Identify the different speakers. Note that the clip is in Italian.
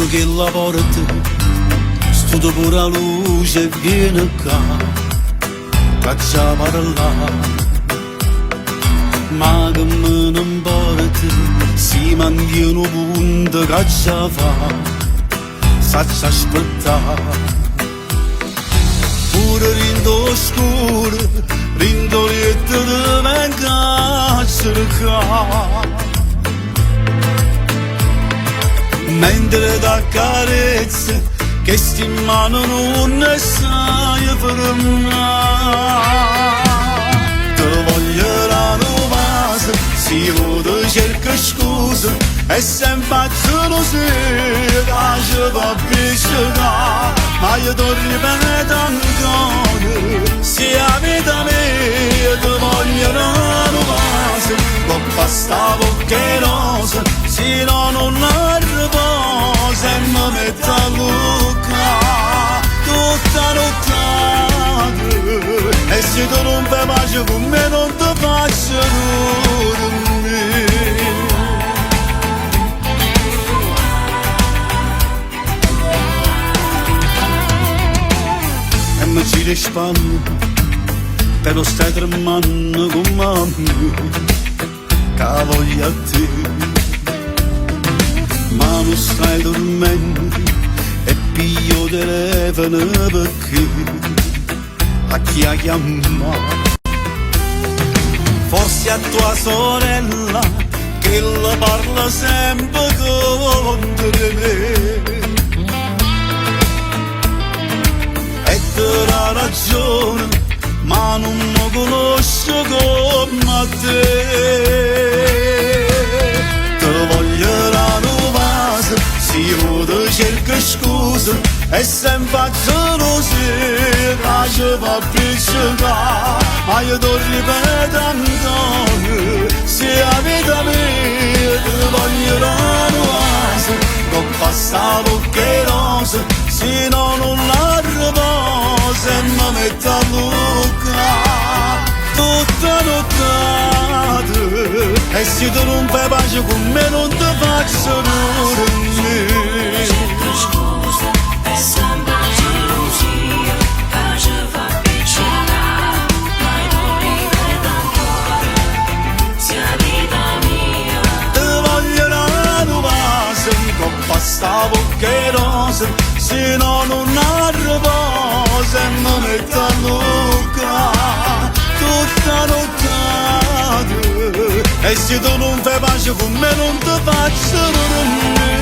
Speaker 1: che la porta, studio pure la luce e viene qua, caccia parlare. Ma che me ne importa, si mantiene un punto che già fa, saccia aspettare. Pure rindo scuro, rindo lieto di venga a cercare. Mentre da carezze, che sti in mano non ne sai fermare. Te voglio la novasa, si vuole cerca scusa, e sempre solo se ci va piacere. Ma io ti ripeto ancora, se la vita mia ti voglio la novasa, non basta poche rose, se no non la riposa e mi metto a lucca tutta nottata. E se tu non fai pace con me non ti faccio dormire. E mi giri le spalle, però stai tremando con me, che voglio a te. Ma non stai dormendo e piglio telefono perché a chi ha chiamato. Forse a tua sorella che la parla sempre contro me, e te la ragione, ma non mi conosco come te. Te voglio la novasa, si vuole cerca scusa, e sempre solo se ci va piacere. Ma io ti ripeto ancora, se la vita mia ti voglio la novasa, non basta poche rose, se no non la riposa e mi metto a lucca tutta nottata. E se tu non fai pace con me non ti faccio dormire.
Speaker 2: Scusa, è sempre gelosia, che ci fa piacere. Ma io ripeto ancora, se la vita mia
Speaker 1: ti voglio la novasa, non basta poche rose, se no non la riposa e mi metto a lucca tutta nottata. E se tu non fai pace con me non ti faccio dormire.